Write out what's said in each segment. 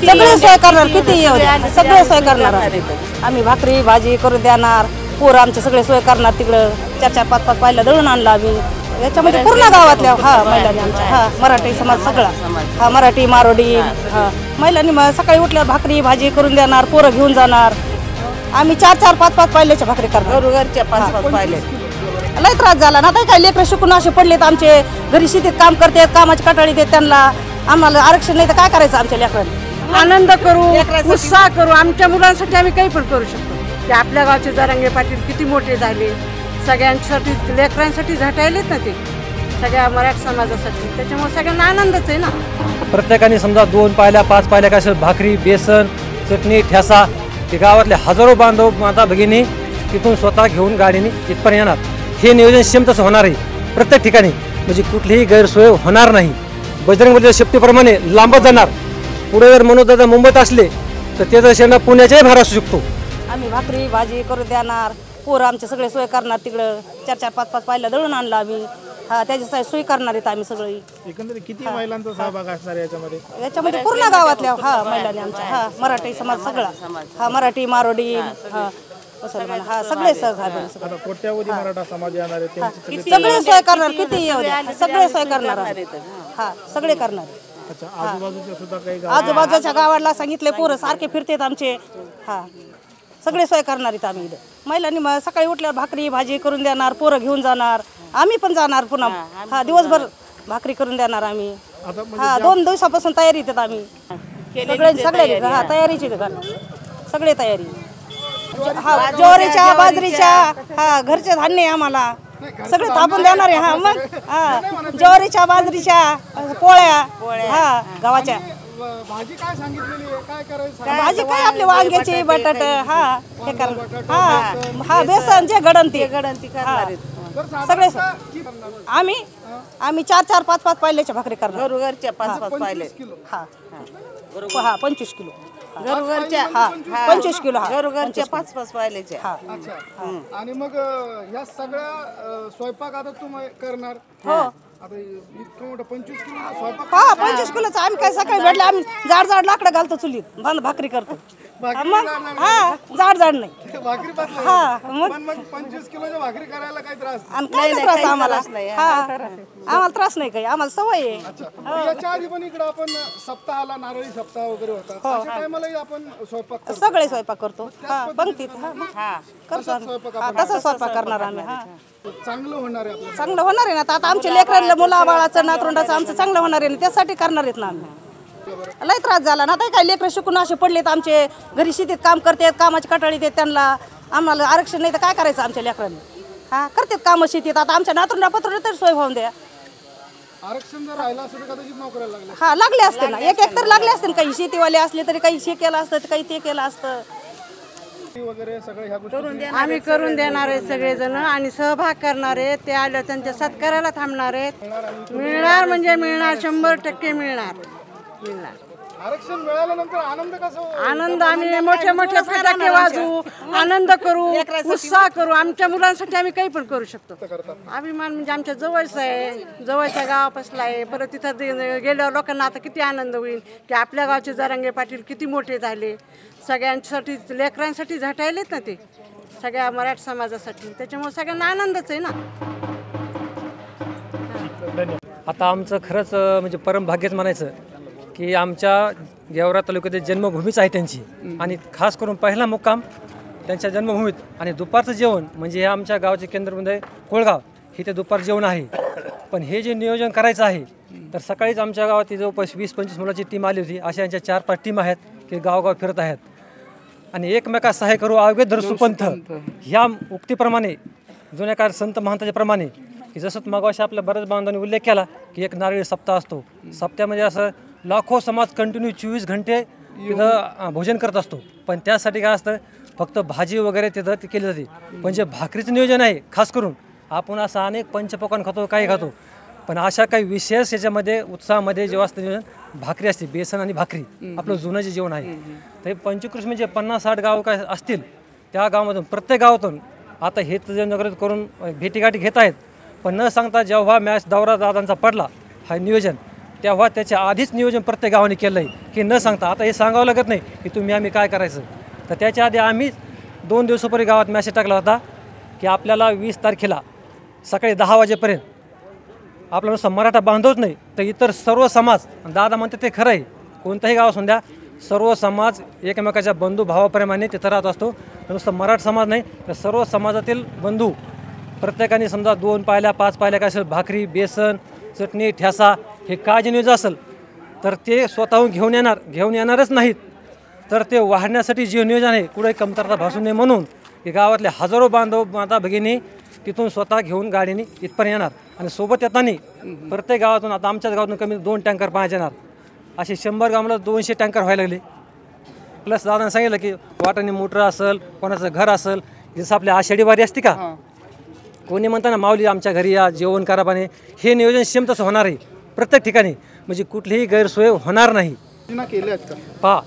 सगळे सोय करणार, किती येऊ द्या सगळे सोय करणार आम्ही. भाकरी भाजी करून देणार, पोरं आमचे सगळे सोय करणार. तिकडं 4-4, 5-5 पायला दळून आणलं आम्ही. याच्यामध्ये पूर्ण गावातल्या महिलांनी आमच्या मराठी समाज सगळा मराठी मारोडी महिलांनी सकाळी उठल्यावर भाकरी भाजी करून देणार, पोरं घेऊन जाणार. आम्ही 4-4, 5-5 पायल्याच्या भाकरी करणार. घरच्या 5-5 पायले लय त्रास झाला ना. आता काय लेकरं शिकून असे पडलेत आमचे, घरी शेतीत काम करतात, कामाची कटाळी देत त्यांना. आम्हाला आरक्षण नाही तर काय करायचं आमच्या लेकरांनी. आनंद करू, उत्साह करू. आमच्या मुलांसाठी आम्ही काही पण करू शकतो. ते आपल्या गावचे जरांगे पाटील किती मोठे झाले, सगळ्यांसाठी लेकरांसाठी झटायलेत ना ते, सगळ्या मराठी समाजासाठी. त्याच्यामुळे सगळ्यांना आनंदच आहे ना. प्रत्येकाने समजा 2 पायल्या 5 पायल्या काय असेल भाकरी बेसन चटणी ठेसा, ते गावातले हजारो बांधव माता भगिनी तिथून स्वतः घेऊन गाडीने इथपर्यंत येणार. हे नियोजन सेम तसं होणार आहे प्रत्येक ठिकाणी, म्हणजे कुठलीही गैरसोय होणार नाही. बजरंगबलीच्या शक्तीप्रमाणे लांबत जाणार. पुढे जर मनोज मुंबईत असले तर त्याचा शेणा पुण्याच्याही भार असू शकतो. आम्ही भाकरी भाजी करून देणार, पोरं आमचे सगळे सोय करणार. तिकडं 4-4, 5-5 पायला दळून आणलं आम्ही. त्याची सोय करणार आहेत आम्ही सगळी. एकंदरीत किती महिलांचा सहभाग असणार याच्यामध्ये पूर्ण गावातल्या महिलांनी आमच्या मराठी समाज सगळा मराठी मारोडी मुसलमान सगळे सहभागी. कोट्यावधी मराठा समाज येणार आहे, सगळे सोय करणार, किती येऊ द्या सगळे सोय करणार. सगळे करणार. आजूबाजूच्या सुद्धा काही आजूबाजूच्या गावाला सांगितले, पोरं सारखे फिरतेत आमचे. सगळे सोय करणार आहेत आम्ही. महिलांनी सकाळी उठल्यावर भाकरी भाजी करून देणार, पोरं घेऊन जाणार. आम्ही पण जाणार पुन्हा. दिवसभर भाकरी करून देणार आम्ही. 2 दिवसापासून तयारी येतात आम्ही सगळे तयारीची सगळे तयारी. ज्वारीच्या बाजरीच्या घरचे धान्य आम्हाला सगळे थापून देणार आहे. मग ज्वारीच्या बाजरीच्या पोळ्या गव्हाच्या. भाजी काय सांगितलेली आहे, काय करायचं? भाजी काय आपली वांग्याची बटाट हे करणार. बेसन जे गडंती करणार सगळे. आम्ही 4-4, 5-5 पायल्याच्या भाकरी करणार. घरच्या 5-5 पायले 25 किलो. घरच्या 25 किलो. घरच्या 5-5 पायलेचे. आणि मग ह्या सगळ्या स्वयंपाक आता तुम्ही करणार? हो. आता इतकं मोठं 25 किलो स्वयंपाक. 25 किलोचा. आम्ही काय सकाळी भेटले आम्ही जाड लाकडं घालतो चुलीत, भाकरी करतो. मग जाड नाही भाकरी मग 25 किलोच्या भाकरी करायला काही त्रास आणि काय त्रास आम्हाला. आम्हाला त्रास नाही काही, आम्हाला सवय आहे. याच्या आधी पण इकडे आपण सप्ताहाला नारळी सप्ताह वगैरे होता, अशा टायमालाही आपण स्वयंपाक करतो. सगळे स्वयंपाक करतो. पंक्तीत तसा स्वयंपाक करणार आम्ही. चांगलं होणार आहे आपलं. चांगलं होणार आहे ना. आता आमच्या लेकरांना मुलाबाळाचं नातरुंडाचं आमचं चांगलं होणार आहे ना, त्यासाठी करणार आहेत ना आम्ही. लय त्रास झाला ना. आता काय लेकरं शिकून असे पडलेत आमचे, घरी शेतीत काम करतात, कामाची कटाळी देत त्यांना. आम्हाला आरक्षण नाही तर काय करायचं आमच्या लेकरांनी. करतात कामं शेतीत. आता आमच्या नातरुंडा पत्र तर सोय होऊन द्या. आरक्षण जर राहिलं असतं तर कदाचित नोकऱ्याला लागले. लागले असते ना. एक तर लागले असते. काही शेतीवाले असले तरी काही हे केलं असतं, काही ते केलं असतं वगैरे सगळं ह्या गोष्टी आम्ही करून देणार आहे सगळेजण. आणि सहभाग करणार आहेत. ते आल्या त्यांच्या सत्काराला थांबणार आहेत. मिळणार म्हणजे मिळणार, 100% मिळणार. आरक्षण मिळाल्यानंतर आनंद कसा? आनंद आम्ही मोठे मोठे फटाके वाजवू, आनंद करू, उत्साह करू. आमच्या मुलांसाठी आम्ही काही पण करू शकतो. अभिमान म्हणजे आमच्या जवळच आहे, जवळच्या गावापासला आहे. परत तिथं गेल्यावर लोकांना आता किती आनंद होईल की आपल्या गावचे जरांगे पाटील किती मोठे झाले, सगळ्यांसाठी लेकरांसाठी झटायलेत ना ते, सगळ्या मराठी समाजासाठी. त्याच्यामुळे सगळ्यांना आनंदच आहे ना. आता आमचं खरंच म्हणजे परमभाग्यच म्हणायचं की आमच्या गेवरा तालुक्यातील जन्मभूमीच आहे त्यांची. आणि खास करून पहिला मुक्काम त्यांच्या जन्मभूमीत. आणि दुपारचं जेवण म्हणजे हे आमच्या गावाचे केंद्रमध्ये कोळगाव हे ते दुपार जेवण आहे. पण हे जे नियोजन करायचं आहे तर सकाळीच आमच्या गावात जवळपास 20-25 मुलाची टीम आली होती. अशा यांच्या 4-5 टीम आहेत की गावगाव फिरत आहेत. आणि एकमेका सहाय्य करू आवेग धरू सुपंथ ह्या उक्तीप्रमाणे जुन्या काळ संत महंताच्या प्रमाणे की जसं मागाशी आपल्या बऱ्याच बांधवांनी उल्लेख केला की एक नारळी सप्ताह असतो. सप्त्यामध्ये असं लाखो समाज कंटिन्यू 24 घंटे तिथं भोजन करत असतो. पण त्यासाठी काय असतं, फक्त भाजी वगैरे तिथं ती केली जाते. पण जे भाकरीचं नियोजन आहे खास करून आपण असं अनेक पंचपक्वान्न खातो, काही खातो, पण अशा काही विशेष याच्यामध्ये उत्साहामध्ये जेव्हा असतं नियोजन भाकरी असते, बेसन आणि भाकरी आपलं जुनं जे जेवण आहे. तर 25 म्हणजे 50-60 गाव काय असतील त्या गावामधून प्रत्येक गावातून आता हे जनजागृत करून भेटीगाठी घेत आहेत. पण न सांगता जेव्हा मॅच दौरा दादांचा पडला हा नियोजन तेव्हा त्याच्या आधीच नियोजन प्रत्येक गावाने केलं आहे की न सांगता आता हे सांगावं लागत नाही की तुम्ही आम्ही काय करायचं. तर त्याच्या आधी आम्ही 2 दिवसापूर्वी गावात मॅसेज टाकला होता की आपल्याला 20 तारखेला सकाळी 10 वाजेपर्यंत आपला नुसतं मराठा बांधवच नाही तर इतर सर्व समाज, दादा म्हणते ते खरं आहे, कोणत्याही गावात द्या सर्व समाज एकमेकाच्या बंधू भावाप्रमाणे तिथं राहत असतो. नुसतं मराठा समाज नाही तर सर्व समाजातील बंधू प्रत्येकाने समजा 2 पायल्या 5 पायल्या काय असेल भाकरी बेसन चटणी ठ्यासा हे काय जे नियोजन असेल तर ते स्वतःहून घेऊन येणारच नाहीत तर ते वाढण्यासाठी जे नियोजन आहे कुठे कमतरता भासू नये म्हणून की गावातले हजारो बांधव माता भगिनी तिथून स्वतः घेऊन गाडीने इथपर्यंत येणार आणि सोबत येताना प्रत्येक गावातून आता आमच्याच गावातून कमी 2 टँकर पाण्याचे येणार असे 100 गावाला 200 टँकर व्हायला लागले. प्लस दादाने सांगितलं की वाटाने मोटर असेल कोणाचं घर असेल जसं आपल्या आषाढी वारी असते का कोणी म्हणताना माऊली आमच्या घरी या जेवण करा पाणी हे नियोजन सेम तसं होणार आहे प्रत्येक ठिकाणी म्हणजे कुठलीही गैरसोय होणार नाही. पहा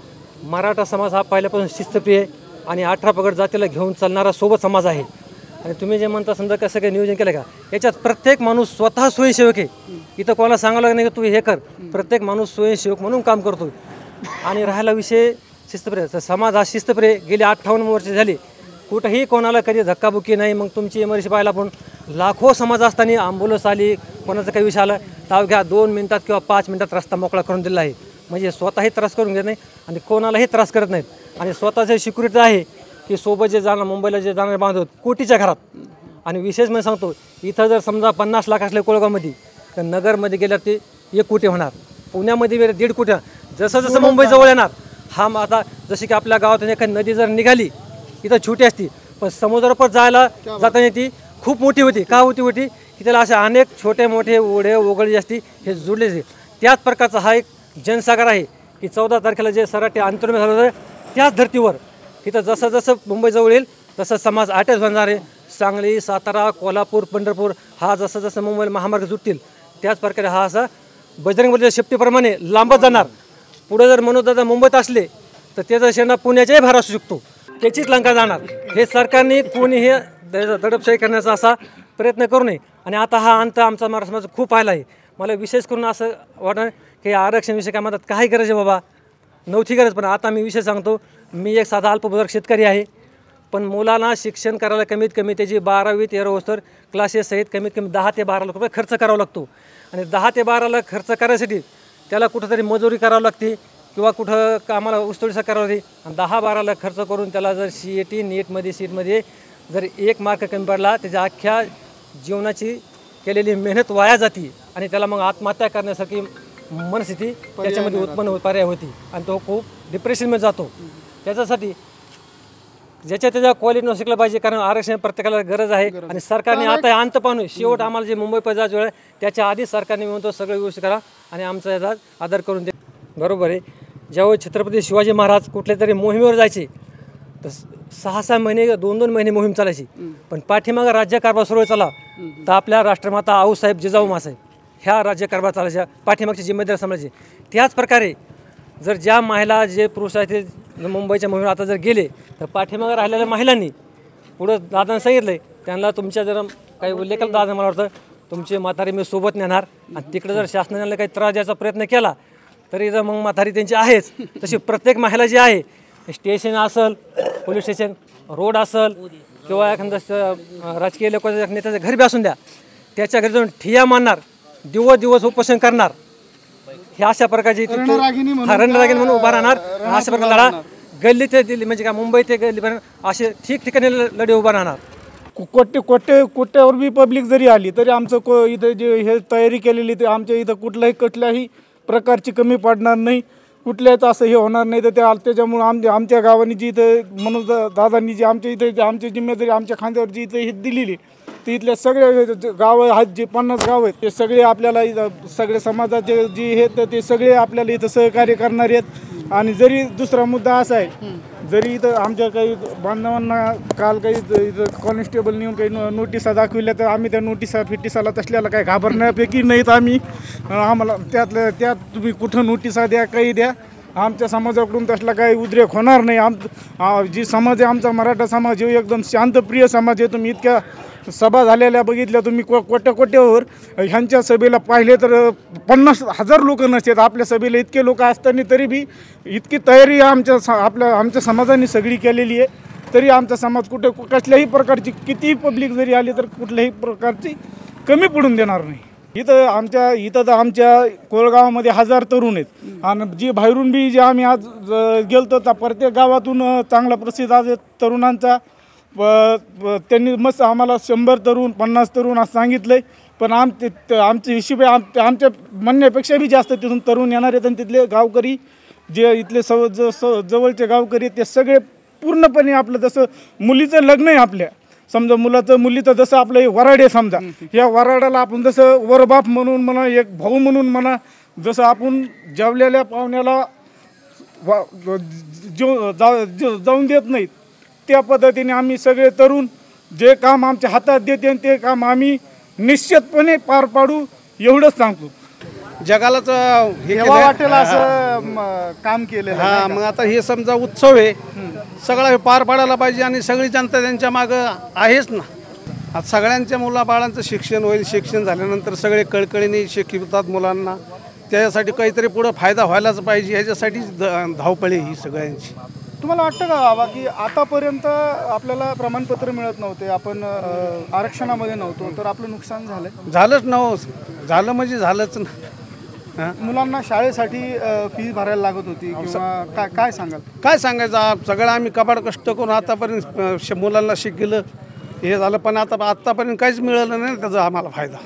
मराठा समाज हा पहिल्यापासून शिस्तप्रिय आणि 18 पगड जातीला घेऊन चालणारा सोबत समाज आहे आणि तुम्ही जे म्हणता समजा कसं काही नियोजन केलं का याच्यात प्रत्येक माणूस स्वतः स्वयंसेवक आहे. इथं कोणाला सांगावं लागत नाही की तू हे कर, प्रत्येक माणूस स्वयंसेवक म्हणून काम करतो. आणि राहायला विषय शिस्तप्रिय तर समाज हा शिस्तप्रिय गेली 58 वर्ष झाली कुठंही कोणाला कधी धक्काबुक्की नाही. मग तुमची इमर्जन्सी पाहायला पण लाखो समाज असताना ॲम्ब्युलन्स आली कोणाचा काही विषय आला तर घ्या 2 मिनिटात किंवा 5 मिनिटात रस्ता मोकळा करून दिला आहे. म्हणजे स्वतःही त्रास करून घेत नाही आणि कोणालाही त्रास करत नाहीत. आणि स्वतःचे सिक्युरिटी आहे की सोबत जे जाणार मुंबईला जे जाणारे बांधव कोटीच्या घरात. आणि विशेष म्हणजे सांगतो इथं जर समजा 50 लाख असले कोळगावमध्ये तर नगरमध्ये गेल्यावर ते 1 कोटी होणार, पुण्यामध्ये 1.5 कोटी. जसं जसं मुंबई जवळ येणार हा आता जशी की आपल्या गावातून एखादी नदी जर निघाली इथं छोटी असती पण समुद्रापर जायला जाताना ती खूप मोठी होती. का होती की त्याला असे अनेक छोटे मोठे ओढे ओघळ जे असते हे जुळले. त्याच प्रकारचा हा एक जनसागर आहे की 14 तारखेला जे सराटे अंतर्मय झालं होतं त्याच धर्तीवर इथं जसं जसं मुंबई जवळ येईल तसं समाज अटॅच होणार आहे. सांगली सातारा कोल्हापूर पंढरपूर हा जसं जसं मुंबईला महामार्ग सुटतील त्याच प्रकारे हा असा बजरंगबलीच्या शेपटीप्रमाणे लांबत जाणार. पुढे जर मनोदादा मुंबईत असले तर त्याचा शेंडा पुण्याच्याही भार असू शकतो, त्याचीच लंका जाणार. हे सरकारने कोणी हे दडपशाही करण्याचा असा प्रयत्न करू नये. आणि आता हा अंत आमचा मराठा समाज खूप आला आहे. मला विशेष करून असं वाटतं की आरक्षण विषय काय म्हणतात काही गरज आहे बाबा नव्हती गरज पण आता मी विषय सांगतो. मी एक साधा अल्पभूधारक शेतकरी आहे पण मुलांना शिक्षण करायला कमीत कमी त्याची 12वी 13वी क्लासेस सहित कमीत कमी 10 ते 12 लाख रुपये खर्च करावा लागतो. आणि 10 ते 12 लाख खर्च करायसाठी त्याला कुठंतरी मजुरी करावी लागते किंवा कुठं कामाला ऊसतोडीचा करावं लागते. आणि 10-12 लाख खर्च करून त्याला जर CET नीटमध्ये सीटमध्ये जर 1 मार्क कमी पडला त्याच्या अख्ख्या जीवनाची केलेली मेहनत वाया जाते आणि त्याला मग आत्महत्या करण्यासारखी मनस्थिती त्याच्यामध्ये उत्पन्न पर्याय होती आणि तो खूप डिप्रेशनमध्ये जातो. त्याच्यासाठी ज्याच्या त्याच्या क्वालिटीनं शिकलं पाहिजे कारण आरक्षण प्रत्येकाला गरज आहे. आणि सरकारने आता अंत पाहून शेवट आम्हाला जे मुंबई जायचं वेळ त्याच्या आधी सरकारने म्हणतो सगळं व्यवस्थित करा आणि आमचा याचा आदर करून दे. बरोबर आहे. ज्यावेळी छत्रपती शिवाजी महाराज कुठल्या तरी मोहिमेवर जायचे तर 6-6 महिने 2-2 महिने मोहीम चालायची पण पाठीमागं राज्यकारभार सुरू चालला तर आपल्या राष्ट्रमाता आऊसाहेब जिजाऊ मासाहेब ह्या राज्यकारभार चालायच्या पाठीमागची जिम्मेदारी सांभाळायची. त्याच प्रकारे जर ज्या महिला जे पुरुष आहेत ते मुंबईच्या मोहिमेवर आता जर गेले तर पाठीमागं राहिलेल्या महिलांनी पुढं दादाने सांगितलं आहे त्यांना तुमच्या जर काही उल्लेख दादा मला वाटतं तुमची म्हातारी मी सोबत नेणार आणि तिकडे जर शासनाने काही त्रास द्यायचा प्रयत्न केला तरी जर मग म्हातारी त्यांची आहेच. तशी प्रत्येक महिला जी आहे स्टेशन असेल पोलीस स्टेशन रोड असेल किंवा एखादं राजकीय लोकांच्या नेत्याच्या घरी बी असून द्या त्याच्या घरी जाऊन ठिय्या मारणार दिवस उपोषण करणार ह्या अशा प्रकारची रणरागिणी म्हणून उभा राहणार. अशा प्रकारे लढा गल्ली ते दिल्ली म्हणजे काय मुंबई ते गल्लीपर्यंत असे ठिकठिकाणी लढे उभा राहणार. कोट्यावर बी पब्लिक जरी आली तरी आमचं इथं जे हे तयारी केलेली ते आमच्या इथं कुठल्याही प्रकारची कमी पडणार नाही कुठल्याच असं हे होणार नाही. तर त्याच्यामुळं आमच्या गावांनी जी इथं मनोज दादांनी जी आमच्या इथं आमची जिम्मेदारी आमच्या खांद्यावर जी इथं हे दिलेली तर इथल्या सगळे गावं आहेत जे 50 गाव आहेत ते सगळे आपल्याला सगळे समाजाचे जे हे तर ते सगळे आपल्याला इथं सहकार्य करणार आहेत. आणि जरी दुसरा मुद्दा असा आहे जरी इथं आमच्या काही बांधवांना काल काही इथं कॉन्स्टेबल नेऊन काही नोटिसा दाखविल्या तर आम्ही त्या नोटिसाला तसल्याला काही घाबरण्यापैकी नाहीत. आम्हाला त्यात तुम्ही कुठं नोटिसा द्या काही द्या आमच्या समाजाकडून तसला काही उद्रेक होणार नाही. जी समाज आहे आमचा मराठा समाज हे एकदम शांतप्रिय समाज आहे. तुम्ही सभा झालेल्या बघितल्या तुम्ही, कोट्यावर ह्यांच्या सभेला पाहिले तर 50,000 लोक नसतात. आपल्या सभेला इतके लोक असताना तरी बी इतकी तयारी आमच्या समाजाने सगळी केलेली आहे. तरी आमचा समाज कसल्याही प्रकारची कितीही पब्लिक जरी आली तर कुठल्याही प्रकारची कमी पडून देणार नाही. इथं तर आमच्या कोळगावामध्ये 1000 तरुण आहेत आणि जी बाहेरून बी जे आम्ही आज गेलतो तर प्रत्येक गावातून चांगला प्रसिद्ध आज तरुणांचा त्यांनी मस्त आम्हाला 100 तरुण 50 तरुण असं सांगितलं आहे. पण आमचे हिशोब आमच्या म्हणण्यापेक्षा बी जास्त तिथून तरुण येणार आहेत आणि तिथले गावकरी जे इथले जवळचे गावकरी आहेत ते सगळे पूर्णपणे आपलं जसं मुलीचं लग्न आहे आपल्या समजा मुलीचं जसं आपलं हे वराड आहे समजा, या वराडाला आपण जसं वरबाप म्हणून म्हणा एक भाऊ म्हणून म्हणा जसं आपण जेवलेल्या पाहुण्याला जाऊन देत नाहीत त्या पद्धतीने आम्ही सगळे तरुण जे काम आमच्या हातात देते ते काम आम्ही निश्चितपणे पार पाडू एवढंच सांगतो. जगालाच हे वाटेल असं काम केलं. हा, मग आता हे समजा उत्सव आहे सगळा हे पार पाडायला पाहिजे आणि सगळी जनता त्यांच्या मागं आहेच ना. आता सगळ्यांच्या मुलाबाळांचं शिक्षण होईल, शिक्षण झाल्यानंतर सगळे कळकळीने शिकवतात मुलांना, त्याच्यासाठी काहीतरी पुढं फायदा व्हायलाच पाहिजे ह्याच्यासाठी धावपळी ही सगळ्यांची. तुम्हाला वाटतं का बाबा की आतापर्यंत आपल्याला प्रमाणपत्र मिळत नव्हते, आपण आरक्षणामध्ये नव्हतो तर आपलं नुकसान झालं? झालंच नव्हतं, झालं म्हणजे झालंच ना. मुलांना शाळेसाठी फी भरायला लागत होती किंवा काय सांगाल? काय सांगायचं, सगळं आम्ही कबाड कष्ट करून आतापर्यंत मुलांना शिकलं हे झालं, पण आतापर्यंत काहीच मिळालं नाही त्याचा आम्हाला फायदा.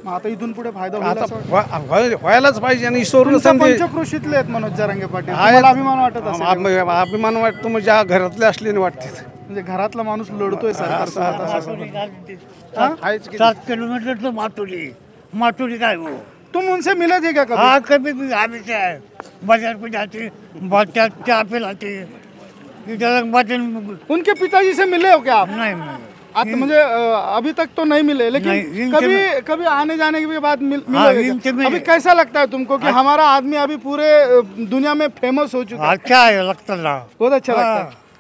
आता इथून पुढे फायदा व्हायलाच पाहिजे. आणि ईश्वरून पंचक्रोशीतले आहेत मनोज जरांगे पाटील, अभिमान वाटत असेल? अभिमान वाटतो म्हणजे घरातले असल्याने वाटते, म्हणजे घरातला माणूस लढतोय सरकार. 7 किलोमीटर तो माटुली काय हो, तुम उनसे मिले थे क्या कभी? हाँ कभी भी हमेशा है, बाजार पे जाते चाय पिलाते उनके पिताजी से मिले हो क्या आप? नहीं मुझे अभी तक तो नहीं मिले, लेकिन कभी आने जाने के बाद मिले। अभी कैसा लगता है तुमको कि हमारा आदमी अभी पूरे दुनिया में फेमस हो चुका है? अच्छा है, लगता है बहुत अच्छा लगता है।